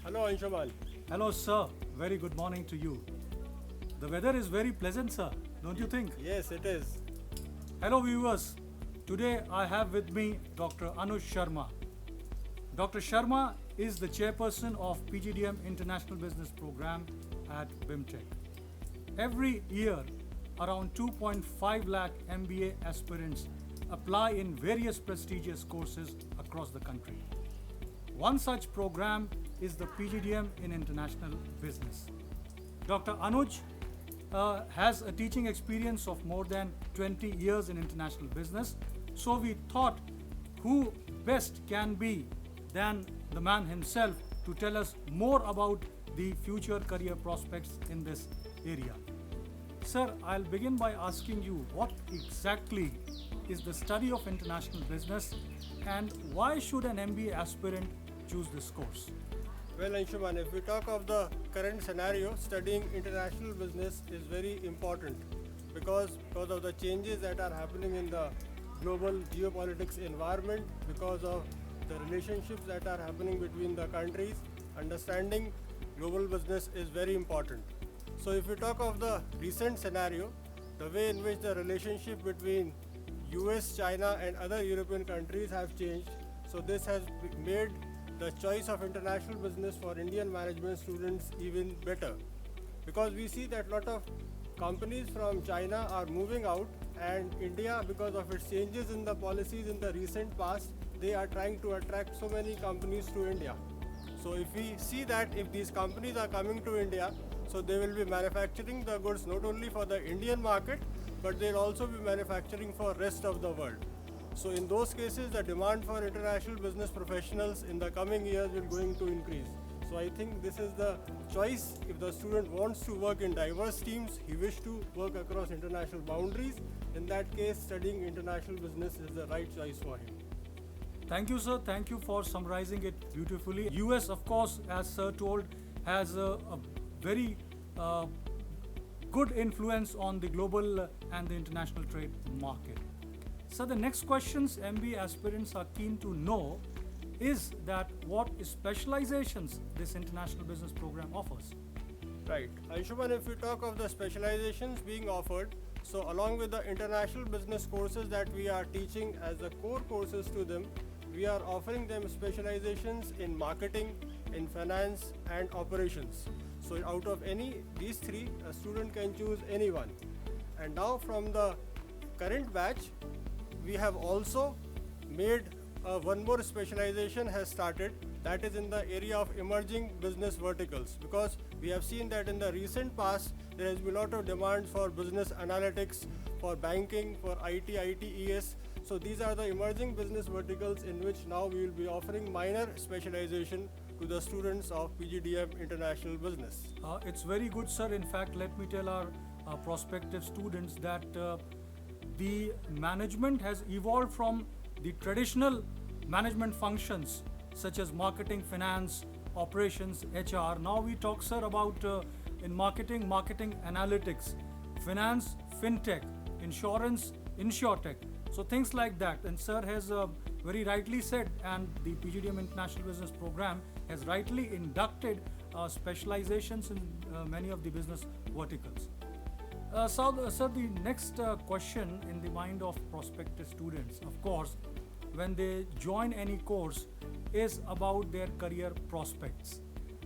Hello, Anshuman. Hello, sir. Very good morning to you. The weather is very pleasant, sir. Don't you think? Yes, it is. Hello, viewers. Today I have with me Dr. Anuj Sharma. Dr. Sharma is the chairperson of PGDM International Business Program at BIMTech. Every year, around 2.5 lakh MBA aspirants apply in various prestigious courses across the country. One such program is the PGDM in International Business. Dr. Anuj has a teaching experience of more than 20 years in international business. So we thought who best can be than the man himself to tell us more about the future career prospects in this area. Sir, I'll begin by asking you what exactly is the study of international business and why should an MBA aspirant choose this course? Well, Anshuman, if we talk of the current scenario, studying international business is very important because of the changes that are happening in the global geopolitics environment, because of the relationships that are happening between the countries. Understanding global business is very important. So if we talk of the recent scenario, the way in which the relationship between US, China and other European countries have changed, so this has made the choice of international business for Indian management students even better, because we see that a lot of companies from China are moving out, and India, because of its changes in the policies in the recent past, they are trying to attract so many companies to India. So if we see that if these companies are coming to India, so they will be manufacturing the goods not only for the Indian market, but they'll also be manufacturing for rest of the world. So in those cases, the demand for international business professionals in the coming years will going to increase. So I think this is the choice. If the student wants to work in diverse teams, he wishes to work across international boundaries, in that case, studying international business is the right choice for him. Thank you, sir. Thank you for summarizing it beautifully. US, of course, as sir told, has a very good influence on the global and the international trade market. So the next questions MBA aspirants are keen to know is that what specializations this international business program offers. Right. Anshuman, if we talk of the specializations being offered, so along with the international business courses that we are teaching as the core courses to them, we are offering them specializations in marketing, in finance and operations. So out of any these three, a student can choose any one. And now from the current batch, we have also made one more specialization has started, that is in the area of emerging business verticals, because we have seen that in the recent past there has been a lot of demand for business analytics, for banking, for ITES. So these are the emerging business verticals in which now we will be offering minor specialization to the students of PGDM International Business. It's very good, sir. In fact, let me tell our prospective students that the management has evolved from the traditional management functions such as marketing, finance, operations, HR. Now we talk, sir, about in marketing analytics, finance, fintech, insurance, insurtech. So things like that. And sir has very rightly said, and the PGDM International Business Program has rightly inducted specializations in many of the business verticals. Sir, the next question in the mind of prospective students, of course, when they join any course, is about their career prospects.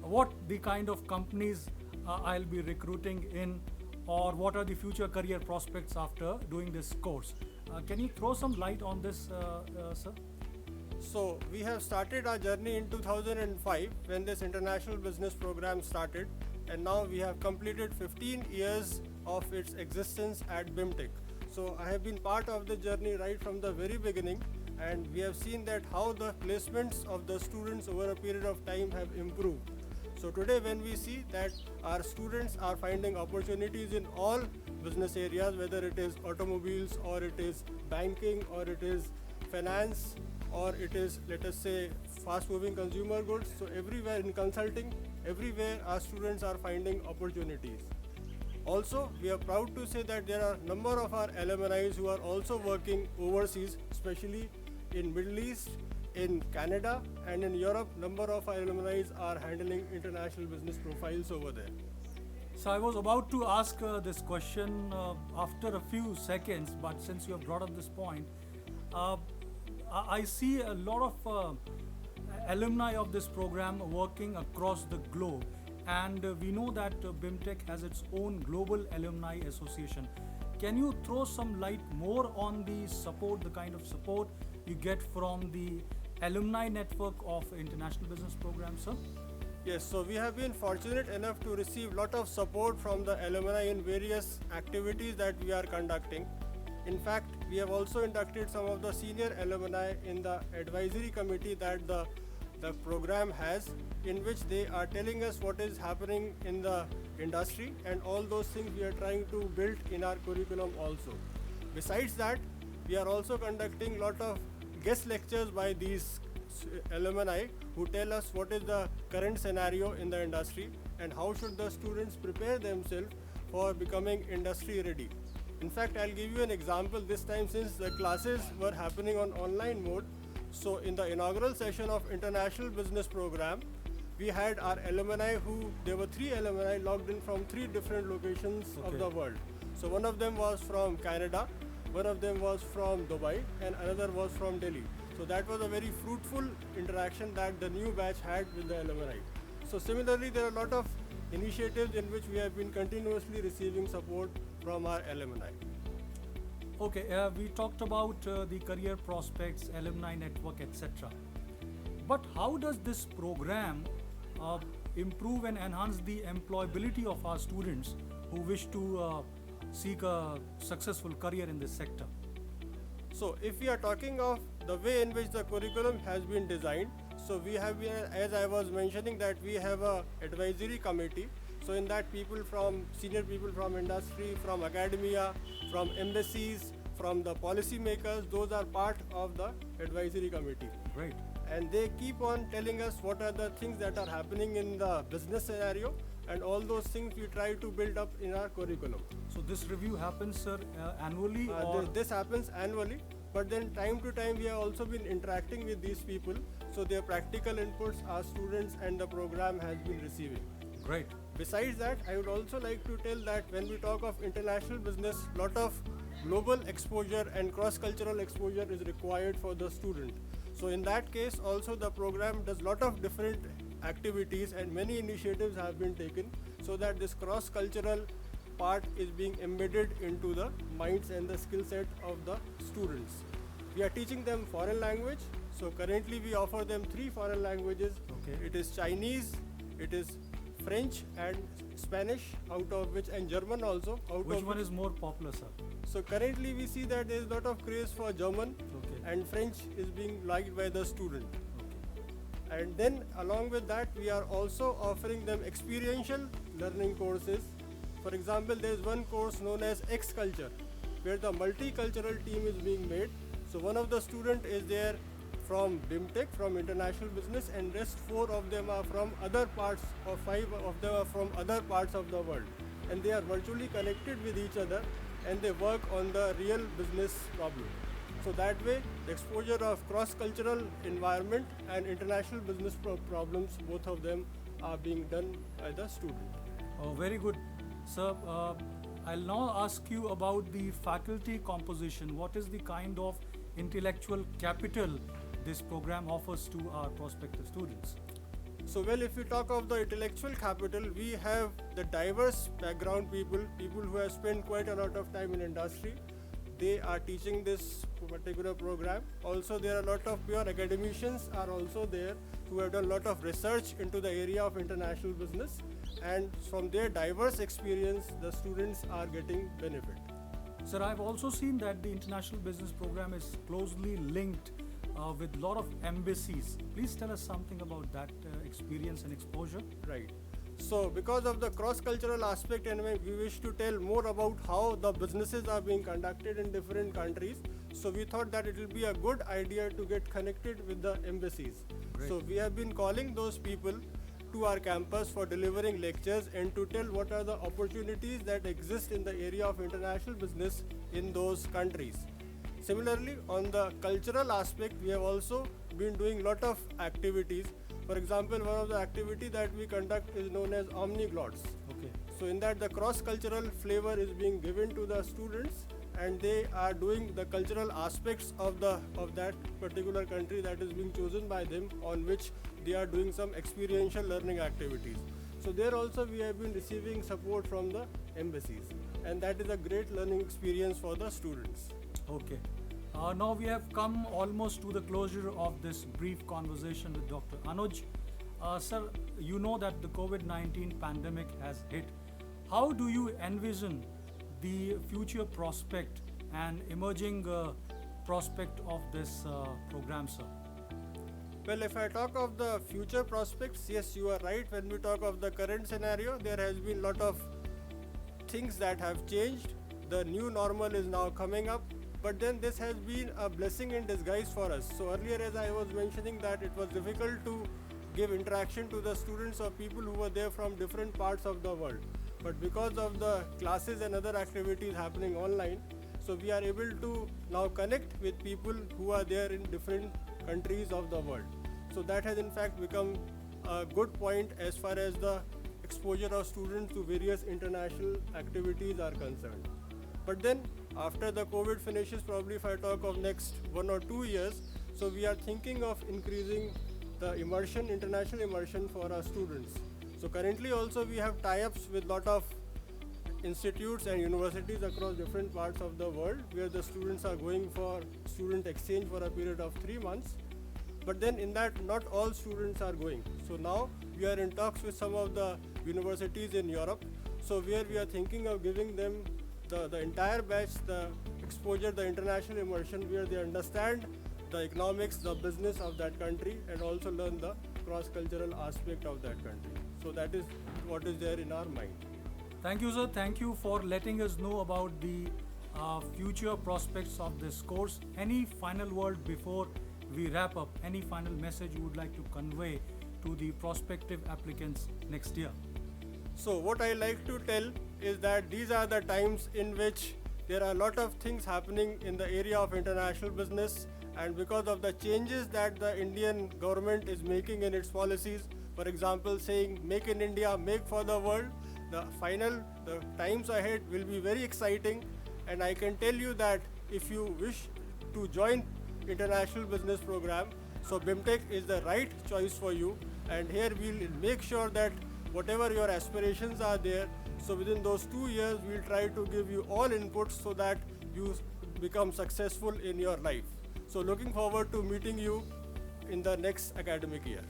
What the kind of companies I'll be recruiting in, or what are the future career prospects after doing this course? Can you throw some light on this, sir? So we have started our journey in 2005 when this international business program started, and now we have completed 15 years of its existence at BIMTech. So I have been part of the journey right from the very beginning, and we have seen that how the placements of the students over a period of time have improved. So today when we see that our students are finding opportunities in all business areas, whether it is automobiles or it is banking or it is finance or it is, let us say, fast moving consumer goods. So everywhere in consulting, everywhere our students are finding opportunities. Also, we are proud to say that there are a number of our alumni who are also working overseas, especially in Middle East, in Canada and in Europe, number of our alumni are handling international business profiles over there. So I was about to ask this question after a few seconds, but since you have brought up this point, I see a lot of alumni of this program working across the globe, and we know that BIMTech has its own global alumni association. Can you throw some light more on the support, the kind of support you get from the alumni network of International Business Program, sir? Yes, so we have been fortunate enough to receive lot of support from the alumni in various activities that we are conducting. In fact, we have also inducted some of the senior alumni in the advisory committee that the program has, in which they are telling us what is happening in the industry, and all those things we are trying to build in our curriculum also. Besides that, we are also conducting lot of guest lectures by these alumni who tell us what is the current scenario in the industry and how should the students prepare themselves for becoming industry ready. In fact, I'll give you an example this time, since the classes were happening on online mode. So in the inaugural session of International Business Program, we had our alumni there were 3 alumni logged in from 3 different locations of the world. So one of them was from Canada, one of them was from Dubai, and another was from Delhi. So that was a very fruitful interaction that the new batch had with the alumni. So similarly, there are a lot of initiatives in which we have been continuously receiving support from our alumni. Okay, we talked about the career prospects, alumni network, etc. But how does this program improve and enhance the employability of our students who wish to seek a successful career in this sector? So if we are talking of the way in which the curriculum has been designed, so we have been, as I was mentioning, that we have a advisory committee. So in that senior people from industry, from academia, from embassies, from the policy makers, those are part of the advisory committee. Great. And they keep on telling us what are the things that are happening in the business scenario, and all those things we try to build up in our curriculum. So this review happens, sir, annually or? This happens annually, but then time to time we have also been interacting with these people, so their practical inputs our students and the program has been receiving. Great. Besides that, I would also like to tell that when we talk of international business, lot of global exposure and cross-cultural exposure is required for the student. So in that case also the program does lot of different activities and many initiatives have been taken so that this cross-cultural part is being embedded into the minds and the skill set of the students. We are teaching them foreign language. So currently we offer them 3 foreign languages. Okay. It is Chinese, it is French and Spanish, out of which, and German also. Which one is more popular, sir? So currently we see that there is a lot of craze for German, and French is being liked by the student. And then along with that, we are also offering them experiential learning courses. For example, there is one course known as X Culture, where the multicultural team is being made. So one of the student is there from BIMTech, from International Business, and rest 4 of them are from other parts, or 5 of them are from other parts of the world. And they are virtually connected with each other, and they work on the real business problem. So that way, the exposure of cross-cultural environment and international business problems, both of them are being done by the student. Oh, very good. Sir, I'll now ask you about the faculty composition. What is the kind of intellectual capital this program offers to our prospective students? So well, if we talk of the intellectual capital, we have the diverse background people who have spent quite a lot of time in industry. They are teaching this particular program. Also, there are a lot of pure academicians are also there who have done a lot of research into the area of international business, and from their diverse experience, the students are getting benefit. Sir, I've also seen that the International Business Program is closely linked with a lot of embassies. Please tell us something about that experience and exposure. Right. So because of the cross-cultural aspect, and we wish to tell more about how the businesses are being conducted in different countries, so we thought that it will be a good idea to get connected with the embassies. Great. So we have been calling those people to our campus for delivering lectures and to tell what are the opportunities that exist in the area of international business in those countries. Similarly, on the cultural aspect, we have also been doing lot of activities. For example, one of the activity that we conduct is known as Omniglots. Okay. So in that the cross-cultural flavor is being given to the students, and they are doing the cultural aspects of that particular country that is being chosen by them, on which they are doing some experiential learning activities. So there also we have been receiving support from the embassies, and that is a great learning experience for the students. Okay. Now we have come almost to the closure of this brief conversation with Dr. Anuj. Sir, you know that the COVID-19 pandemic has hit. How do you envision the future prospect and emerging prospect of this program, sir? Well, if I talk of the future prospects, yes, you are right. When we talk of the current scenario, there has been lot of things that have changed. The new normal is now coming up, but then this has been a blessing in disguise for us. So earlier, as I was mentioning, that it was difficult to give interaction to the students or people who were there from different parts of the world. But because of the classes and other activities happening online, so we are able to now connect with people who are there in different countries of the world. So that has in fact become a good point as far as the exposure of students to various international activities are concerned. But then after the COVID finishes, probably if I talk of next 1 or 2 years, so we are thinking of increasing the immersion, international immersion for our students. So currently also we have tie-ups with lot of institutes and universities across different parts of the world, where the students are going for student exchange for a period of 3 months. But then in that, not all students are going. So now we are in talks with some of the universities in Europe, so where we are thinking of giving them the entire batch, the exposure, the international immersion, where they understand the economics, the business of that country, and also learn the cross-cultural aspect of that country. So that is what is there in our mind. Thank you, sir. Thank you for letting us know about the future prospects of this course. Any final word before we wrap up? Any final message you would like to convey to the prospective applicants next year? So what I like to tell is that these are the times in which there are a lot of things happening in the area of international business, and because of the changes that the Indian government is making in its policies, for example saying make in India, make for the world, the times ahead will be very exciting. And I can tell you that if you wish to join international business program, so BIMTech is the right choice for you, and here we'll make sure that whatever your aspirations are there, so within those 2 years we'll try to give you all inputs so that you become successful in your life. So looking forward to meeting you in the next academic year.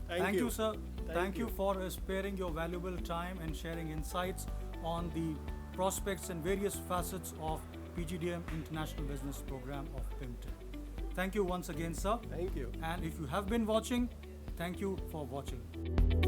Thank you, sir. Thank you you. for sparing your valuable time and sharing insights on the prospects and various facets of PGDM International Business Program of BIMTech. Thank you once again, sir. Thank you. And if you have been watching, thank you for watching.